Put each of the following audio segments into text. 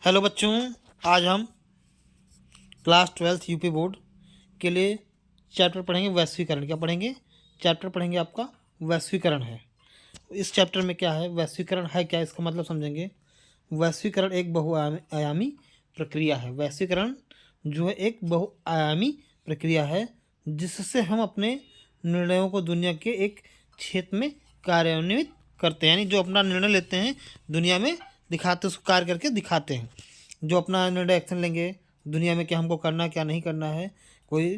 Hello बच्चों, आज हम क्लास 12th यूपी बोर्ड के लिए चैप्टर पढ़ेंगे वैश्वीकरण। क्या पढ़ेंगे? चैप्टर पढ़ेंगे आपका वैश्वीकरण है। इस चैप्टर में क्या है, वैश्वीकरण है क्या, इसका मतलब समझेंगे। वैश्वीकरण एक बहुआयामी प्रक्रिया है। वैश्वीकरण जो है एक बहुआयामी प्रक्रिया है जिससे हम अपने निर्णयों को दुनिया के एक क्षेत्र में कार्यान्वित करते हैं। यानी जो अपना निर्णय लेते हैं दुनिया में दिखाते, उसको कार्य करके दिखाते हैं। जो अपना निर्णय एक्शन लेंगे दुनिया में, क्या हमको करना क्या नहीं करना है। कोई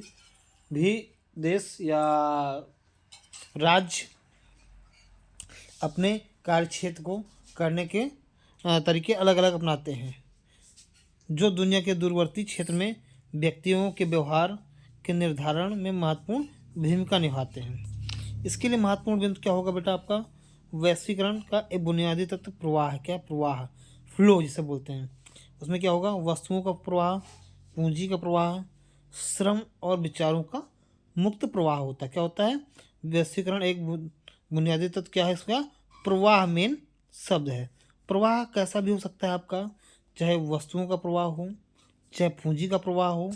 भी देश या राज्य अपने कार्य क्षेत्र को करने के तरीके अलग अलग अपनाते हैं जो दुनिया के दूरवर्ती क्षेत्र में व्यक्तियों के व्यवहार के निर्धारण में महत्वपूर्ण भूमिका निभाते हैं। इसके लिए महत्वपूर्ण बिंदु क्या होगा बेटा आपका? वैश्वीकरण का एक बुनियादी तत्व प्रवाह है। क्या? प्रवाह, फ्लो जिसे बोलते हैं। उसमें क्या होगा? वस्तुओं का प्रवाह, पूंजी का प्रवाह, श्रम और विचारों का मुक्त प्रवाह होता है। क्या होता है? वैश्वीकरण एक बुनियादी तत्व क्या है इसका? प्रवाह मेन शब्द है। प्रवाह कैसा भी हो सकता है आपका, चाहे वस्तुओं का प्रवाह हो, चाहे पूंजी का प्रवाह हो,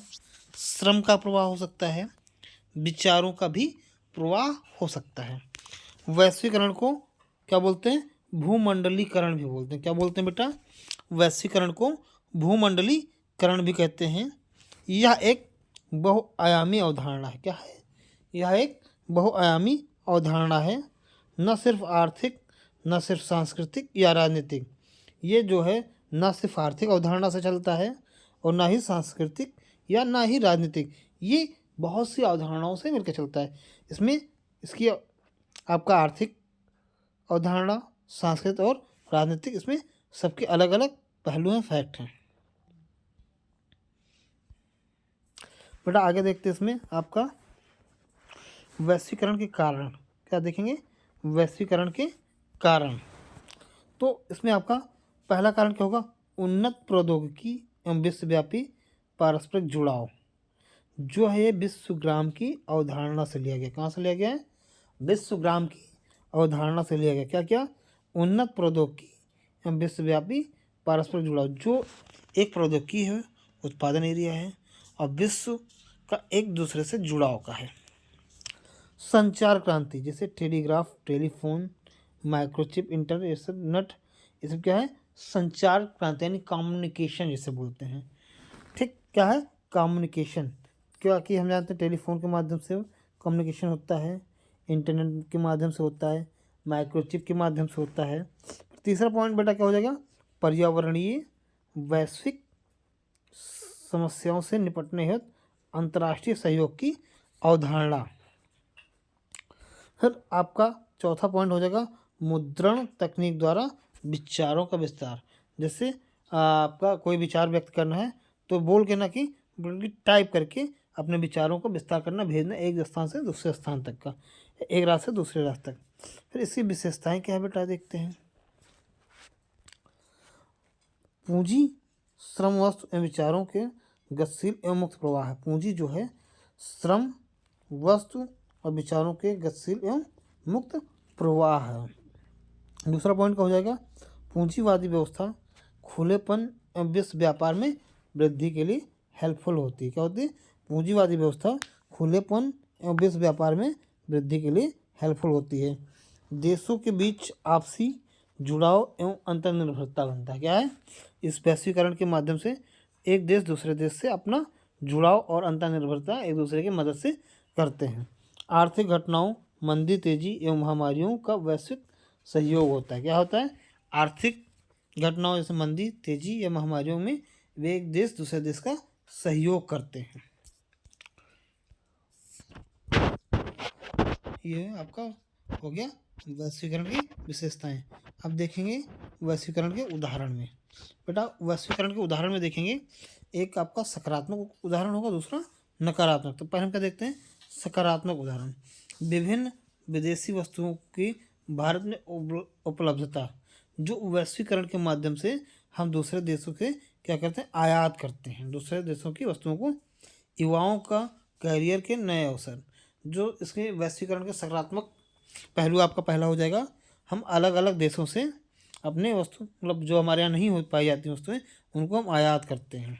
श्रम का प्रवाह हो सकता है, विचारों का भी प्रवाह हो सकता है। वैश्वीकरण को क्या बोलते हैं? भूमंडलीकरण भी बोलते हैं। क्या बोलते हैं बेटा? वैश्वीकरण को भूमंडलीकरण भी कहते हैं। यह एक बहुआयामी अवधारणा है। क्या है? यह एक बहुआयामी अवधारणा है। न सिर्फ आर्थिक, न सिर्फ सांस्कृतिक या राजनीतिक। ये जो है न सिर्फ आर्थिक अवधारणा से चलता है और ना ही सांस्कृतिक या ना ही राजनीतिक। ये बहुत सी अवधारणाओं से मिलकर चलता है। इसमें इसकी आपका आर्थिक अवधारणा, सांस्कृतिक और राजनीतिक, इसमें सबके अलग अलग पहलू हैं, फैक्ट हैं। बेटा आगे देखते हैं इसमें आपका वैश्वीकरण के कारण। क्या देखेंगे? वैश्वीकरण के कारण। तो इसमें आपका पहला कारण क्या होगा? उन्नत प्रौद्योगिकी एवं विश्वव्यापी पारस्परिक जुड़ाव। जो है ये विश्वग्राम की अवधारणा से लिया गया। कहाँ से लिया गया है? विश्वग्राम की अवधारणा से लिया गया। क्या क्या? उन्नत प्रौद्योगिकी एवं विश्वव्यापी पारस्परिक जुड़ाव। जो एक प्रौद्योगिकी है, उत्पादन एरिया है, और विश्व का एक दूसरे से जुड़ाव का है। संचार क्रांति, जैसे टेलीग्राफ, टेलीफोन, माइक्रोचिप, इंटरनेट, ये सब क्या है? संचार क्रांति, यानी कम्युनिकेशन जिसे बोलते हैं। ठीक, क्या है? कम्युनिकेशन। क्या कि हम जानते हैं टेलीफोन के माध्यम से कम्युनिकेशन होता है, इंटरनेट के माध्यम से होता है, माइक्रोचिप के माध्यम से होता है। तीसरा पॉइंट बेटा क्या हो जाएगा? पर्यावरणीय वैश्विक समस्याओं से निपटने हेतु अंतर्राष्ट्रीय सहयोग की अवधारणा। फिर आपका चौथा पॉइंट हो जाएगा मुद्रण तकनीक द्वारा विचारों का विस्तार। जैसे आपका कोई विचार व्यक्त करना है तो बोल के ना कि बल्कि टाइप करके अपने विचारों को विस्तार करना, भेजना एक स्थान से दूसरे स्थान तक का, एक राज्य से दूसरे राज्य तक। फिर इसकी विशेषताएं क्या है बेटा, देखते हैं। पूंजी, श्रम, वस्तु एवं विचारों के गतिशील एवं मुक्त प्रवाह है। पूंजी जो है श्रम, वस्तु और विचारों के गतिशील एवं मुक्त प्रवाह है। दूसरा पॉइंट क्या हो जाएगा? पूंजीवादी व्यवस्था खुलेपन एवं विश्व व्यापार में वृद्धि के लिए हेल्पफुल होती है। क्या होती है? पूंजीवादी व्यवस्था खुलेपन एवं विश्व व्यापार में वृद्धि के लिए हेल्पफुल होती है। देशों के बीच आपसी जुड़ाव एवं अंतर्निर्भरता बनता है। क्या है? इस वैश्वीकरण के माध्यम से एक देश दूसरे देश से अपना जुड़ाव और अंतर्निर्भरता एक दूसरे की मदद से करते हैं। आर्थिक घटनाओं, मंदी, तेजी एवं महामारियों का वैश्विक सहयोग होता है। क्या होता है? आर्थिक घटनाओं जैसे मंदी, तेजी या महामारियों में वे एक देश दूसरे देश का सहयोग करते हैं। ये आपका हो गया वैश्वीकरण की विशेषताएं। अब देखेंगे वैश्वीकरण के उदाहरण में। बेटा वैश्वीकरण के उदाहरण में देखेंगे, एक आपका सकारात्मक उदाहरण होगा, दूसरा नकारात्मक। तो पहले हम क्या देखते हैं? सकारात्मक उदाहरण। विभिन्न विदेशी वस्तुओं की भारत में उपलब्धता, जो वैश्वीकरण के माध्यम से हम दूसरे देशों से क्या करते हैं? आयात करते हैं दूसरे देशों की वस्तुओं को। युवाओं का करियर के नए अवसर, जो इसके वैश्वीकरण के सकारात्मक पहलू आपका पहला हो जाएगा। हम अलग अलग देशों से अपने वस्तु मतलब जो हमारे यहाँ नहीं हो पाई जाती वस्तुएं उनको हम आयात करते हैं।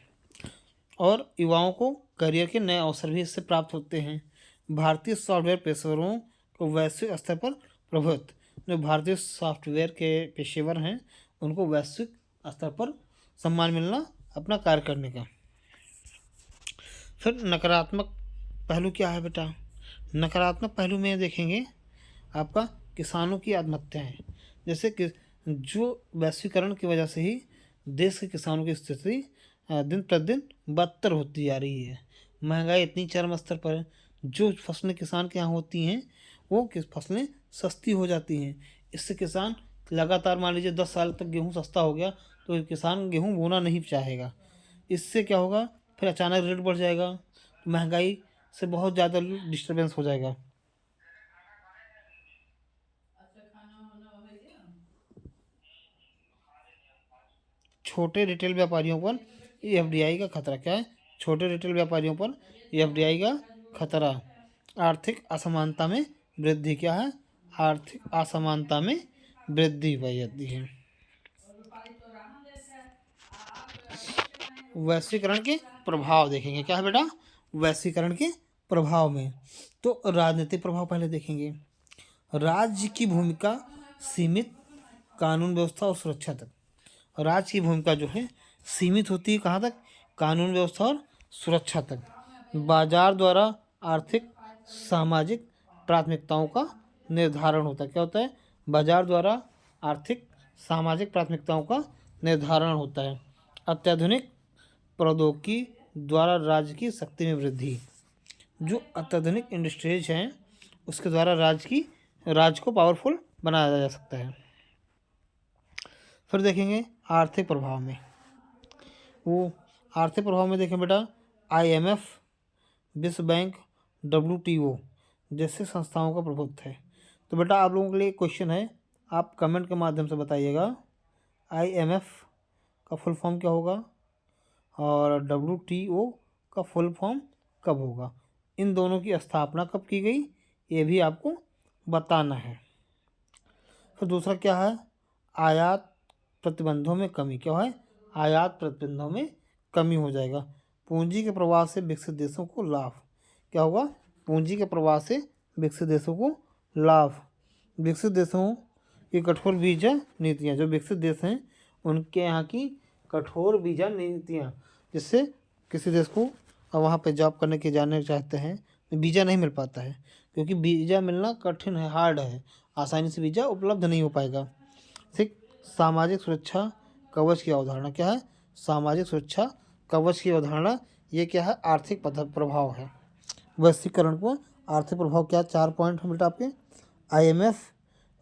और युवाओं को करियर के नए अवसर भी इससे प्राप्त होते हैं। भारतीय सॉफ्टवेयर पेशेवरों को वैश्विक स्तर पर प्रभुत्व, जो भारतीय सॉफ्टवेयर के पेशेवर हैं उनको वैश्विक स्तर पर सम्मान मिलना अपना कार्य करने का। फिर नकारात्मक पहलू क्या है बेटा? नकारात्मक पहलू में देखेंगे आपका किसानों की आत्महत्याएं, जैसे कि जो वैश्वीकरण की वजह से ही देश के किसानों की स्थिति दिन प्रतिदिन बदतर होती जा रही है। महंगाई इतनी चरम स्तर पर है, जो फसलें किसान के यहाँ होती हैं वो फसलें सस्ती हो जाती हैं। इससे किसान लगातार मान लीजिए 10 साल तक गेहूँ सस्ता हो गया तो किसान गेहूँ बोना नहीं चाहेगा। इससे क्या होगा, फिर अचानक रेट बढ़ जाएगा, महंगाई से बहुत ज़्यादा डिस्टर्बेंस हो जाएगा। छोटे रिटेल व्यापारियों पर एफडीआई का खतरा क्या है? छोटे रिटेल व्यापारियों पर एफडीआई का खतरा। आर्थिक असमानता में वृद्धि क्या है? आर्थिक असमानता में वृद्धि पाई जाती है। वैश्वीकरण के प्रभाव देखेंगे, क्या है बेटा? वैश्वीकरण के प्रभाव में तो राजनीतिक प्रभाव पहले देखेंगे। राज्य की भूमिका सीमित, कानून व्यवस्था और सुरक्षा तक। राज्य की भूमिका जो है सीमित होती है कहाँ तक? कानून व्यवस्था और सुरक्षा तक। बाजार द्वारा आर्थिक सामाजिक प्राथमिकताओं का निर्धारण होता है। क्या होता है? बाजार द्वारा आर्थिक सामाजिक प्राथमिकताओं का निर्धारण होता है। अत्याधुनिक प्रौद्योगिकी द्वारा राज्य की शक्ति में वृद्धि। जो अत्याधुनिक इंडस्ट्रीज हैं उसके द्वारा राज्य को पावरफुल बनाया जा सकता है। फिर देखेंगे आर्थिक प्रभाव में, वो आर्थिक प्रभाव में देखें बेटा, IMF, विश्व बैंक, WTO जैसे संस्थाओं का प्रभुत्व है। तो बेटा आप लोगों के लिए क्वेश्चन है, आप कमेंट के माध्यम से बताइएगा IMF का फुल फॉर्म क्या होगा और WTO का फुल फॉर्म कब होगा, इन दोनों की स्थापना कब की गई ये भी आपको बताना है। फिर दूसरा क्या है? आयात प्रतिबंधों में कमी। क्या है? आयात प्रतिबंधों में कमी हो जाएगा। पूंजी के प्रवाह से विकसित देशों को लाभ। क्या होगा? पूंजी के प्रवाह से विकसित देशों को लाभ। विकसित देशों की कठोर वीजा नीतियाँ, जो विकसित देश हैं उनके यहाँ की कठोर वीजा नीतियाँ, जिससे किसी देश को वहाँ पे जॉब करने के जाने चाहते हैं वीज़ा नहीं मिल पाता है, क्योंकि वीज़ा मिलना कठिन है, हार्ड है, आसानी से वीज़ा उपलब्ध नहीं हो पाएगा। ठीक। सामाजिक सुरक्षा कवच की अवधारणा। क्या है? सामाजिक सुरक्षा कवच की अवधारणा, ये क्या है? आर्थिक प्रभाव है। वैश्वीकरण को आर्थिक प्रभाव क्या? 4 पॉइंट हैं बेटा आपके। IMF,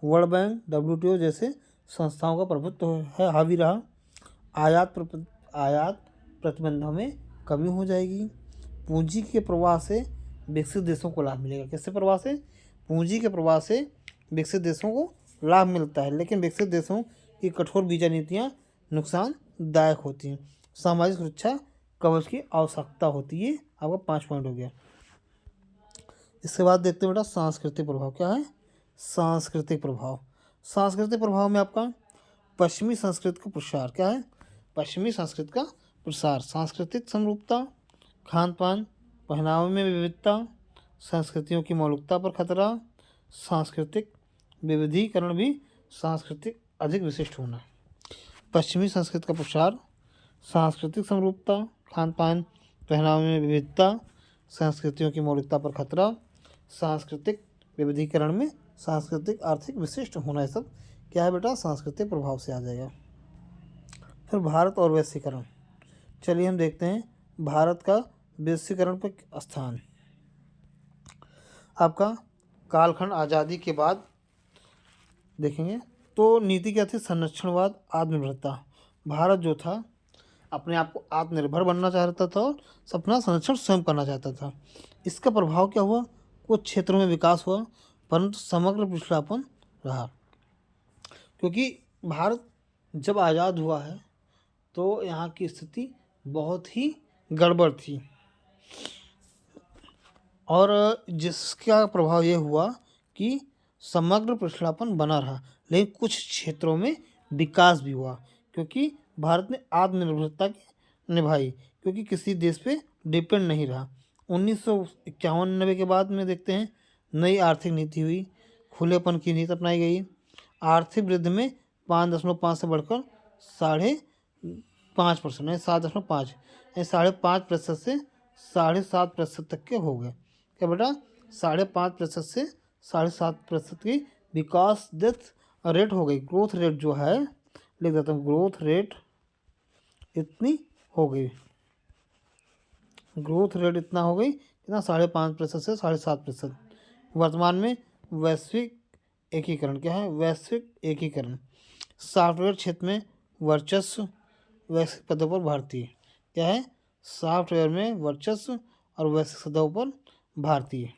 वर्ल्ड बैंक, WTO जैसे संस्थाओं का प्रभुत्व है हावी रहा। आयात प्रतिबंधों में कमी हो जाएगी। पूंजी के प्रवाह से विकसित देशों को लाभ मिलेगा। किससे प्रवाह से? पूंजी के प्रवाह से विकसित देशों को लाभ मिलता है, लेकिन विकसित देशों की कठोर वीजा नीतियाँ नुकसानदायक होती हैं। सामाजिक सुरक्षा कवच की आवश्यकता होती है। आपका 5 पॉइंट हो गया। इसके बाद देखते हैं बेटा सांस्कृतिक प्रभाव। क्या है? सांस्कृतिक प्रभाव। सांस्कृतिक प्रभाव में आपका पश्चिमी संस्कृति का प्रसार। क्या है? पश्चिमी संस्कृति का प्रसार। सांस्कृतिक समरूपता, खान पान, पहनावे में विविधता, संस्कृतियों की मौलिकता पर खतरा, सांस्कृतिक विविधीकरण भी सांस्कृतिक अधिक विशिष्ट होना। पश्चिमी संस्कृति का प्रसार, सांस्कृतिक समरूपता, खान पान, पहनावे में विविधता, संस्कृतियों की मौलिकता पर खतरा, सांस्कृतिक विविधीकरण में सांस्कृतिक आर्थिक विशिष्ट होना, ये सब क्या है बेटा? सांस्कृतिक प्रभाव से आ जाएगा। फिर भारत और वैश्वीकरण। चलिए हम देखते हैं भारत का वैश्वीकरण पर स्थान। आपका कालखंड आज़ादी के बाद देखेंगे तो नीति क्या थी? संरक्षणवाद, आत्मनिर्भरता। भारत जो था अपने आप को आत्मनिर्भर बनना चाहता था और अपना संरक्षण स्वयं करना चाहता था। इसका प्रभाव क्या हुआ? कुछ क्षेत्रों में विकास हुआ परंतु समग्र पिछड़ापन रहा, क्योंकि भारत जब आज़ाद हुआ है तो यहाँ की स्थिति बहुत ही गड़बड़ थी, और जिसका प्रभाव ये हुआ कि समग्र पिछड़ापन बना रहा, लेकिन कुछ क्षेत्रों में विकास भी हुआ, क्योंकि भारत ने आत्मनिर्भरता निभाई, क्योंकि किसी देश पे डिपेंड नहीं रहा। 1991-90 के बाद में देखते हैं नई आर्थिक नीति हुई, खुलेपन की नीति अपनाई गई। आर्थिक वृद्धि में 5.5 से बढ़कर 5.5% है, 7.5 यानी 5.5% से 7.5% तक के हो गए। क्या बेटा, 5.5% से 7.5% की विकास रेट हो गई। ग्रोथ रेट जो है, लिख देता हूँ, ग्रोथ रेट इतनी हो गई। ग्रोथ रेट इतना हो गई, कितना, 5.5% से 7.5%। वर्तमान में वैश्विक एकीकरण, क्या है, वैश्विक एकीकरण। सॉफ्टवेयर क्षेत्र में वर्चस्व, वैश्विक पदों पर भारतीय, क्या है, सॉफ्टवेयर में वर्चस्व और वैश्विक पदों पर भारतीय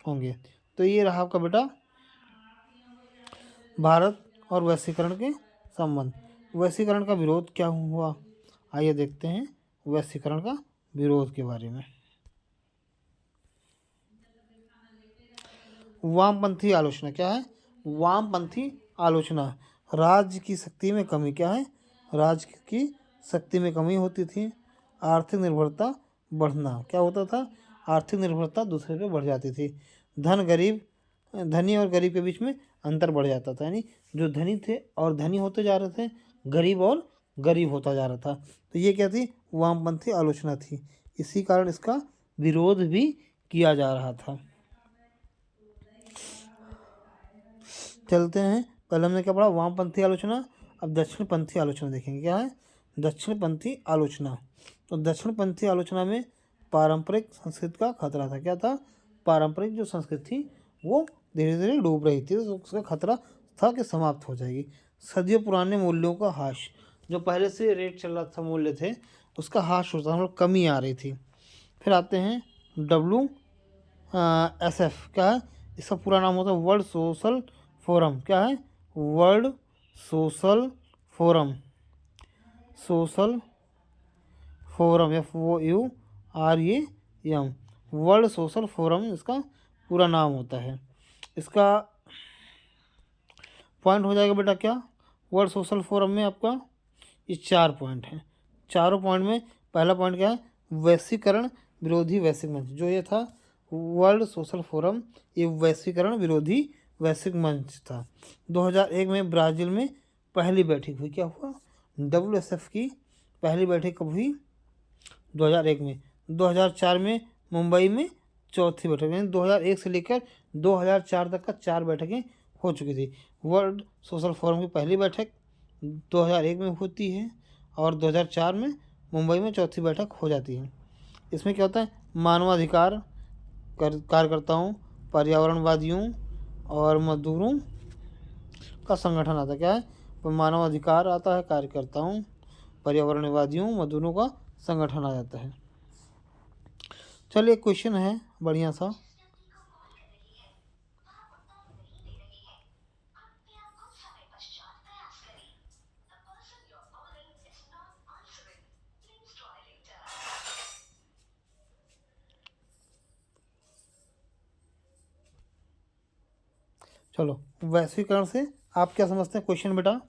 होंगे। तो ये रहा आपका बेटा भारत और वैश्वीकरण के संबंध। वैश्वीकरण का विरोध क्या हुआ, आइए देखते हैं वैश्वीकरण का विरोध के बारे में। वामपंथी आलोचना, क्या है, वामपंथी आलोचना। राज्य की शक्ति में कमी, क्या है, राज्य की शक्ति में कमी होती थी। आर्थिक निर्भरता बढ़ना, क्या होता था, आर्थिक निर्भरता दूसरे पे बढ़ जाती थी। धनी और गरीब के बीच में अंतर बढ़ जाता था, यानी जो धनी थे और धनी होते जा रहे थे, गरीब और गरीब होता जा रहा था। तो ये क्या थी, वामपंथी आलोचना थी। इसी कारण इसका विरोध भी किया जा रहा था। चलते हैं, पहले हमने क्या पढ़ा, वामपंथी आलोचना। अब दक्षिणपंथी आलोचना देखेंगे। क्या है, दक्षिणपंथी आलोचना। तो दक्षिणपंथी आलोचना में पारंपरिक संस्कृति का खतरा था। क्या था, पारंपरिक जो संस्कृति थी वो धीरे धीरे डूब रही थी, तो उसका खतरा था कि समाप्त हो जाएगी। सदियों पुराने मूल्यों का ह्रास, जो पहले से रेट चल रहा था, मूल्य थे, उसका ह्रास होता, मतलब कमी आ रही थी। फिर आते हैं WSF, क्या है, इसका पूरा नाम होता है वर्ल्ड सोशल फोरम। क्या है, world social forum, social forum, FOURAM, world social forum इसका पूरा नाम होता है। इसका पॉइंट हो जाएगा बेटा, क्या, वर्ल्ड सोशल फोरम में आपका ये 4 पॉइंट हैं। चारों पॉइंट में पहला पॉइंट क्या है, वैश्वीकरण विरोधी वैश्विक मंच। जो ये था वर्ल्ड सोशल फोरम, ये वैश्वीकरण विरोधी वैश्विक मंच था। 2001 में ब्राज़ील में पहली बैठक हुई। क्या हुआ, WSF की पहली बैठक कब हुई, 2001 में। 2004 में मुंबई में चौथी बैठक, यानी 2001 से लेकर 2004 तक का 4 बैठकें हो चुकी थी। वर्ल्ड सोशल फोरम की पहली बैठक 2001 में होती है और 2004 में मुंबई में चौथी बैठक हो जाती है। इसमें क्या होता है, मानवाधिकार कार्यकर्ताओं, पर्यावरणवादियों और मजदूरों का संगठन आता है। क्या है, तो मानवाधिकार आता है, कार्यकर्ताओं, पर्यावरणवादियों, मजदूरों का संगठन आ जाता है। चलिए क्वेश्चन है बढ़िया सा। चलो, वैश्वीकरण से आप क्या समझते हैं, क्वेश्चन बेटा।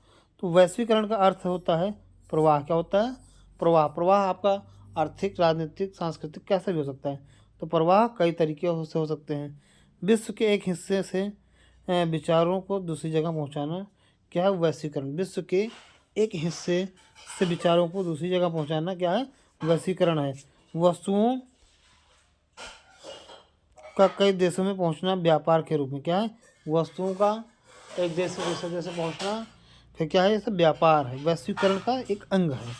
तो वैश्वीकरण का अर्थ होता है प्रवाह। क्या होता है, प्रवाह। प्रवाह आपका आर्थिक, राजनीतिक, सांस्कृतिक कैसे भी हो सकता है। तो प्रवाह कई तरीके से हो सकते हैं। विश्व के एक हिस्से से विचारों को दूसरी जगह पहुंचाना, क्या है, वैश्वीकरण। विश्व के एक हिस्से से विचारों को दूसरी जगह पहुंचाना, क्या है, वैश्वीकरण है। वस्तुओं का कई देशों में पहुंचना व्यापार के रूप में, क्या है, वस्तुओं का एक देश से दूसरे देश से पहुंचना, फिर क्या है, ये सब व्यापार है, वैश्वीकरण का एक अंग है।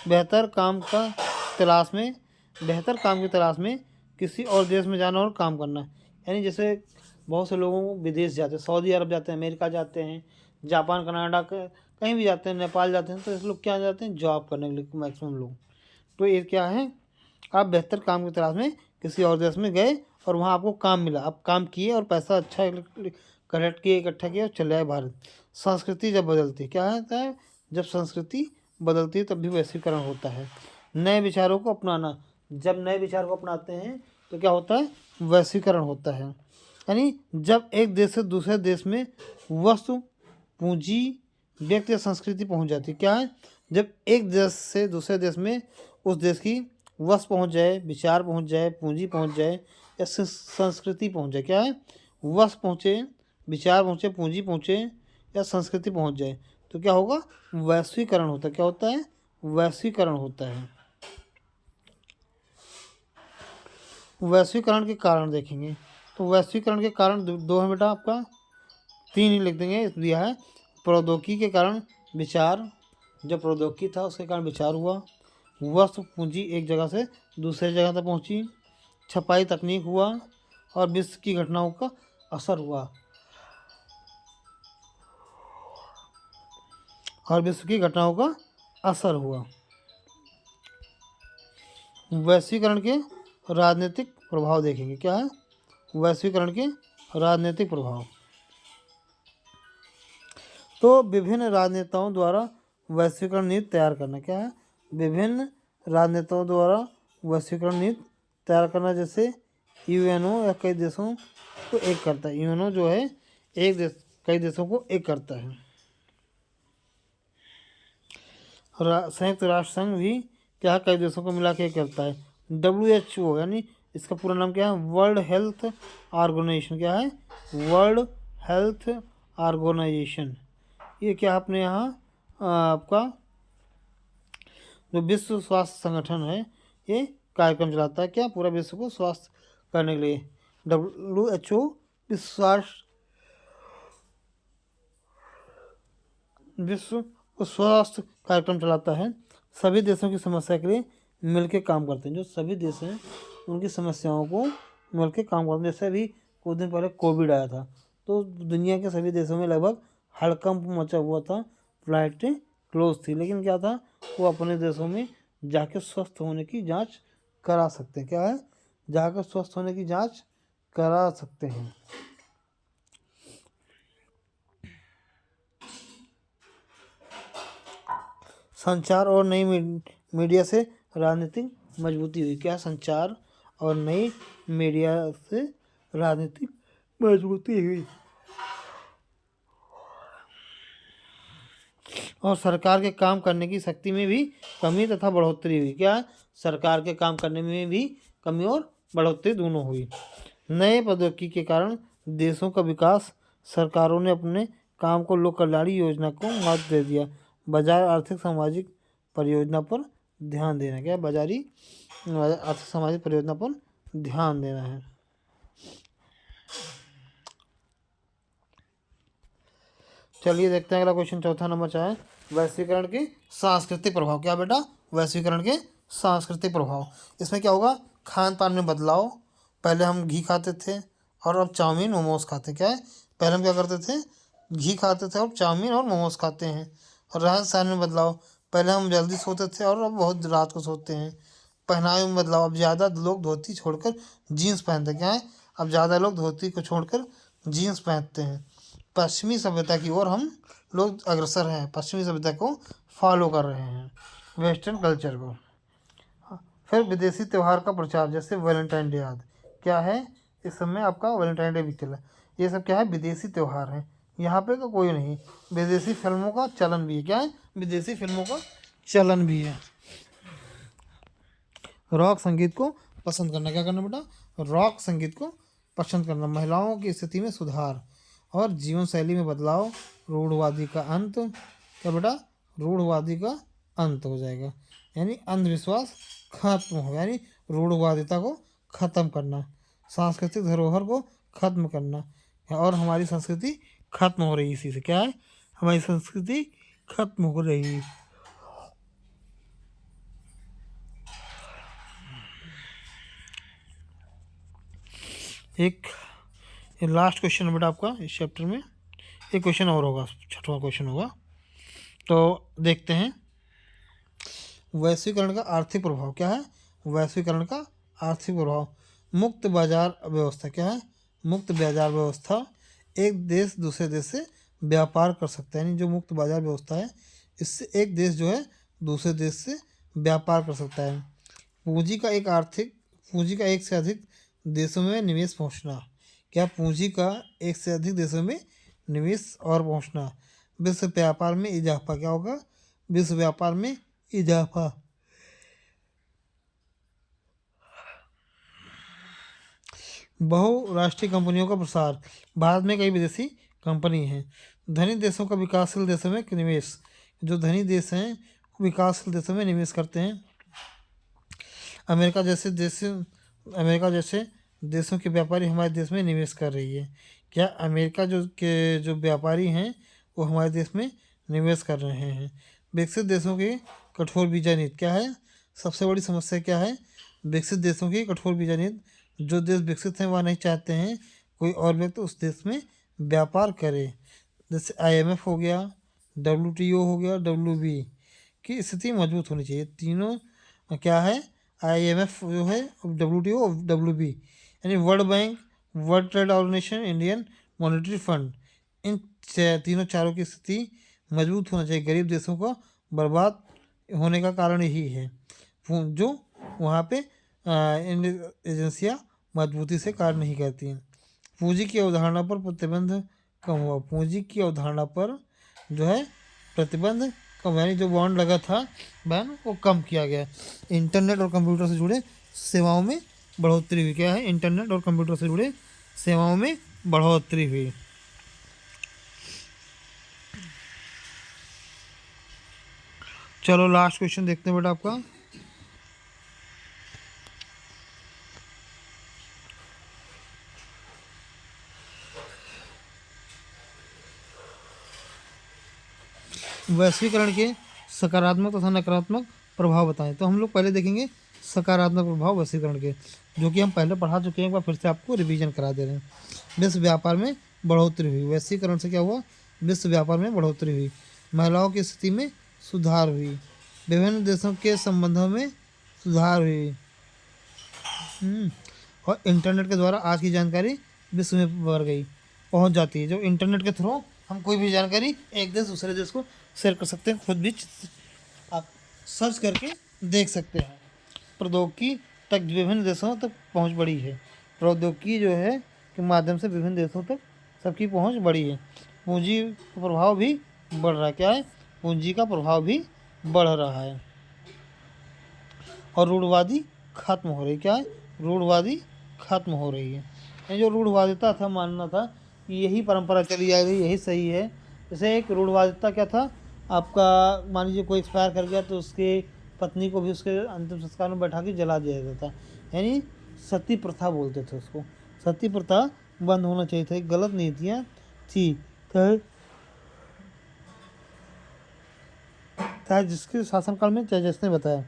बेहतर काम की तलाश में किसी और देश में जाना और काम करना, यानी जैसे बहुत से लोगों विदेश जाते हैं, सऊदी अरब जाते हैं, अमेरिका जाते हैं, जापान, कनाडा, कहीं भी जाते हैं, नेपाल जाते हैं, तो इस लोग क्या जाते हैं, जॉब करने के लिए मैक्सिमम लोग। तो ये क्या है, आप बेहतर काम की तलाश में किसी और देश में गए और वहाँ आपको काम मिला, आप काम किए और पैसा अच्छा कलेक्ट किए, इकट्ठा किया और चले आए भारत। संस्कृति जब बदलती, क्या होता है, जब संस्कृति बदलती है तब भी वैश्वीकरण होता है। नए विचारों को अपनाना, जब नए विचार को अपनाते हैं तो क्या होता है, वैश्वीकरण होता है। यानी जब एक देश से दूसरे देश में वस्तु, पूंजी, व्यक्ति या संस्कृति पहुंच जाती है। क्या है? जब एक देश से दूसरे देश में उस देश की वस्तु पहुंच जाए, विचार पहुंच जाए, पूंजी पहुंच जाए या संस्कृति पहुंच जाए। क्या है? वस्तु पहुंचे, विचार पहुंचे, पूंजी पहुंचे या संस्कृति पहुंच जाए तो क्या होगा? वैश्वीकरण होता है। क्या होता है? वैश्वीकरण होता है। वैश्वीकरण के कारण देखेंगे तो वैश्वीकरण के कारण दो है बेटा आपका, 3 ही लिख देंगे। दिया है प्रौद्योगिकी के कारण विचार, जब प्रौद्योगिकी था उसके कारण विचार हुआ। वस्तु पूंजी एक जगह से दूसरे जगह तक पहुंची। छपाई तकनीक हुआ और विश्व की घटनाओं का असर हुआ। वैश्वीकरण के राजनीतिक प्रभाव देखेंगे। क्या है? वैश्वीकरण के राजनीतिक प्रभाव। तो विभिन्न राजनेताओं द्वारा वैश्वीकरण नीति तैयार करना। क्या है? विभिन्न राजनेताओं द्वारा वैश्वीकरण नीति तैयार करना, जैसे यूएनओ या कई देशों को एक करता है। यूएनओ जो है एक देश कई देशों को एक करता है। संयुक्त राष्ट्र संघ भी क्या है? कई देशों को मिला के एक करता है। WHO यानी इसका पूरा नाम क्या है? World health organization. क्या है? World health organization. ये क्या अपने यहाँ आपका जो विश्व स्वास्थ्य संगठन है ये कार्यक्रम चलाता है। क्या? पूरा विश्व को स्वास्थ्य करने के लिए। WHO विश्व स्वास्थ्य कार्यक्रम चलाता है। सभी देशों की समस्या के लिए मिलकर काम करते हैं। जो सभी देश हैं उनकी समस्याओं को मिलकर काम करते हैं। जैसे अभी कुछ दिन पहले कोविड आया था तो दुनिया के सभी देशों में लगभग हड़कंप मचा हुआ था, फ्लाइटें क्लोज थी, लेकिन क्या था? वो अपने देशों में जाके स्वस्थ होने की जांच करा सकते हैं। क्या है? जाकर स्वस्थ होने की जांच करा सकते हैं। संचार और नई मीडिया से राजनीतिक मजबूती हुई। क्या? संचार और नई मीडिया से राजनीतिक मजबूती हुई। और सरकार के काम करने की शक्ति में भी कमी तथा बढ़ोतरी हुई। क्या? सरकार के काम करने में भी कमी और बढ़ोतरी दोनों हुई। नए प्रौद्योगिकी के कारण देशों का विकास, सरकारों ने अपने काम को लोक कल्याणी योजना को महत्व दे दिया। बाजार आर्थिक सामाजिक परियोजना पर ध्यान देना। क्या? बाजारी आर्थिक सामाजिक परियोजना पर ध्यान देना है। चलिए देखते हैं अगला क्वेश्चन। चौथा नंबर चाहे वैश्वीकरण के सांस्कृतिक प्रभाव। क्या बेटा? वैश्वीकरण के सांस्कृतिक प्रभाव। इसमें क्या होगा? खान पान में बदलाव। पहले हम घी खाते थे और अब चाउमीन मोमोज खाते। क्या है? पहले हम क्या करते थे? घी खाते थे और चाउमीन और मोमोज खाते हैं। और रहन सहन में बदलाव। पहले हम जल्दी सोते थे और अब बहुत रात को सोते हैं। पहनावे में बदलाव। अब ज़्यादा लोग धोती छोड़कर जीन्स पहनते। क्या है? अब ज़्यादा लोग धोती को छोड़कर जीन्स पहनते हैं। पश्चिमी सभ्यता की ओर हम लोग अग्रसर हैं। पश्चिमी सभ्यता को फॉलो कर रहे हैं, वेस्टर्न कल्चर को। फिर विदेशी त्यौहार का प्रचार, जैसे वैलेंटाइन डे आदि। क्या है? इस समय आपका वैलेंटाइन डे भी चला। ये सब क्या है? विदेशी त्यौहार हैं। यहाँ पे तो कोई नहीं। विदेशी फिल्मों का चलन भी है। क्या है? विदेशी फिल्मों का चलन भी है। रॉक संगीत को पसंद करना। क्या करना बेटा? रॉक संगीत को पसंद करना। महिलाओं की स्थिति में सुधार और जीवन शैली में बदलाव। रूढ़वादी का अंत। क्या बेटा? रूढ़वादी का अंत हो जाएगा, यानी अंधविश्वास खत्म हो, यानी रूढ़वादिता को खत्म करना। सांस्कृतिक धरोहर को खत्म करना। और हमारी संस्कृति खत्म हो रही इसी से। क्या है? हमारी संस्कृति खत्म हो रही। एक लास्ट क्वेश्चन है बेटा आपका इस चैप्टर में। एक क्वेश्चन और होगा, छठवां क्वेश्चन होगा, तो देखते हैं। वैश्वीकरण का आर्थिक प्रभाव। क्या है? वैश्वीकरण का आर्थिक प्रभाव। मुक्त बाजार व्यवस्था। क्या है? मुक्त बाजार व्यवस्था। एक देश दूसरे देश से व्यापार कर सकता है, यानी जो मुक्त बाजार व्यवस्था है इससे एक देश जो है दूसरे देश से व्यापार कर सकता है। पूंजी का एक से अधिक देशों में निवेश पहुंचना। क्या? पूंजी का एक से अधिक देशों में निवेश और पहुंचना। विश्व व्यापार में इजाफा। क्या होगा? विश्व व्यापार में इजाफा। बहुराष्ट्रीय कंपनियों का प्रसार। भारत में कई विदेशी कंपनी हैं। धनी देशों का विकासशील देशों में निवेश। जो धनी देश हैं वो विकासशील देशों में निवेश करते हैं। अमेरिका जैसे देशों के व्यापारी हमारे देश में निवेश कर रही है। क्या अमेरिका जो व्यापारी हैं वो हमारे देश में निवेश कर रहे हैं। विकसित देशों की कठोर वीजा नीति। क्या है सबसे बड़ी समस्या? क्या है? विकसित देशों की कठोर वीजा नीति। जो देश विकसित हैं वह नहीं चाहते हैं कोई और व्यक्ति उस देश में व्यापार करे। जैसे IMF हो गया, WTO हो गया, WB की स्थिति मजबूत होनी चाहिए। तीनों क्या है? IMF जो है, WTO और WB यानी World Bank, World Trade Organization, Indian Monetary Fund, इन तीनों चारों की स्थिति मजबूत होना चाहिए। गरीब देशों को बर्बाद होने का कारण यही है जो वहाँ पे इन एजेंसियाँ मजबूती से कार्य नहीं करती हैं। पूंजी की अवधारणा पर प्रतिबंध कम हुआ। पूंजी की अवधारणा पर जो है प्रतिबंध कम, यानी जो बॉन्ड लगा था बैन वो कम किया गया। इंटरनेट और कंप्यूटर से जुड़े सेवाओं में बढ़ोतरी हुई। क्या है? इंटरनेट और कंप्यूटर से जुड़े सेवाओं में बढ़ोतरी हुई। चलो लास्ट क्वेश्चन देखते हैं बेटा आपका। वैश्वीकरण के सकारात्मक तथा नकारात्मक प्रभाव बताएं। तो हम लोग पहले देखेंगे सकारात्मक प्रभाव वैश्वीकरण के, जो कि हम पहले पढ़ा चुके हैं। एक बार फिर से आपको रिवीजन करा दे रहे हैं। विश्व व्यापार में बढ़ोतरी हुई। वैश्वीकरण से क्या हुआ? विश्व व्यापार में बढ़ोतरी हुई। महिलाओं की स्थिति में सुधार हुई। विभिन्न देशों के संबंधों में सुधार हुई। और इंटरनेट के द्वारा आज की जानकारी विश्व में बढ़ गई, पहुंच जाती है। जो इंटरनेट के थ्रू हम कोई भी जानकारी एक देश दूसरे देश को शेयर कर सकते हैं। खुद भी आप सर्च करके देख सकते हैं। प्रौद्योगिकी तक विभिन्न देशों तक पहुंच बढ़ी है। प्रौद्योगिकी जो है के माध्यम से विभिन्न देशों तक सबकी पहुंच बढ़ी है। पूंजी का प्रभाव भी बढ़ रहा है। क्या है? पूंजी का प्रभाव भी बढ़ रहा है। और रूढ़वादी खत्म हो रही। क्या है? रूढ़वादी खत्म हो रही है। ये जो रूढ़वादिता था, मानना था कि यही परंपरा चली आ रही, यही सही है। जैसे एक रूढ़वादिता क्या था आपका, मान लीजिए कोई एक्सपायर कर गया तो उसके पत्नी को भी उसके अंतिम संस्कार में बैठा के जला दिया जाता था, यानी सती प्रथा बोलते थे उसको। सती प्रथा बंद होना चाहिए था। गलत नीतियाँ थी, चाहे जिसके शासनकाल में चाहे जिसने बताया,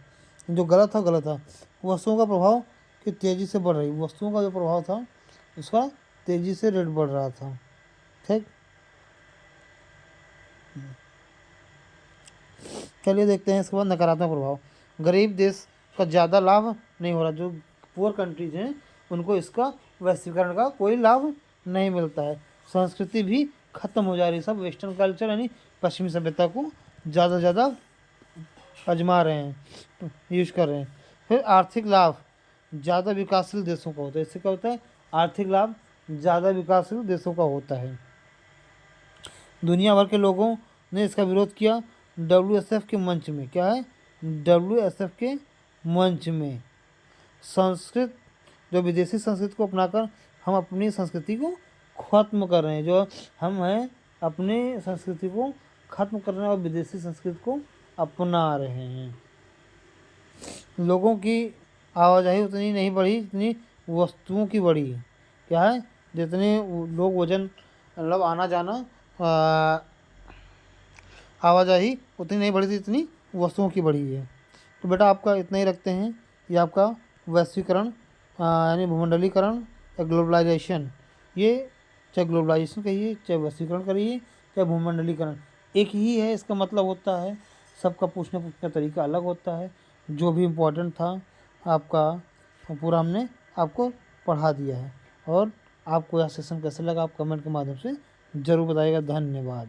जो गलत था गलत था। वस्तुओं का प्रभाव कि तेज़ी से बढ़ रही, वस्तुओं का जो प्रभाव था उसका तेज़ी से रेट बढ़ रहा था। ठीक, चलिए देखते हैं इसके बाद नकारात्मक प्रभाव। गरीब देश का ज़्यादा लाभ नहीं हो रहा। जो पुअर कंट्रीज हैं उनको इसका वैश्वीकरण का कोई लाभ नहीं मिलता है। संस्कृति भी खत्म हो जा रही है। सब वेस्टर्न कल्चर यानी पश्चिमी सभ्यता को ज़्यादा से ज़्यादा आजमा रहे हैं, यूज कर रहे हैं। फिर आर्थिक लाभ ज़्यादा विकासशील देशों का होता है। इससे क्या होता है? आर्थिक लाभ ज़्यादा विकासशील देशों का होता है। दुनिया भर के लोगों ने इसका विरोध किया WSF के मंच में। क्या है? WSF के मंच में। संस्कृत जो विदेशी संस्कृति को अपनाकर हम अपनी संस्कृति को खत्म कर रहे हैं। जो हम हैं अपनी संस्कृति को खत्म कर रहे हैं और विदेशी संस्कृति को अपना रहे हैं। लोगों की आवाजाही उतनी नहीं बढ़ी जितनी वस्तुओं की बढ़ी। क्या है? जितने लोग वजन मतलब आना जाना आवाजाही उतनी नहीं बढ़ी थी जितनी वस्तुओं की बढ़ी है। तो बेटा आपका इतना ही रखते हैं। ये आपका वैश्वीकरण यानी भूमंडलीकरण या ग्लोबलाइजेशन, ये चाहे ग्लोबलाइजेशन कहिए, चाहे वैश्वीकरण करिए, चाहे भूमंडलीकरण, एक ही है। इसका मतलब होता है सबका पूछने का तरीका अलग होता है। जो भी इम्पोर्टेंट था आपका पूरा हमने आपको पढ़ा दिया है। और आपको यह सेशन कैसे लगा आप कमेंट के माध्यम से ज़रूर बताइएगा। धन्यवाद।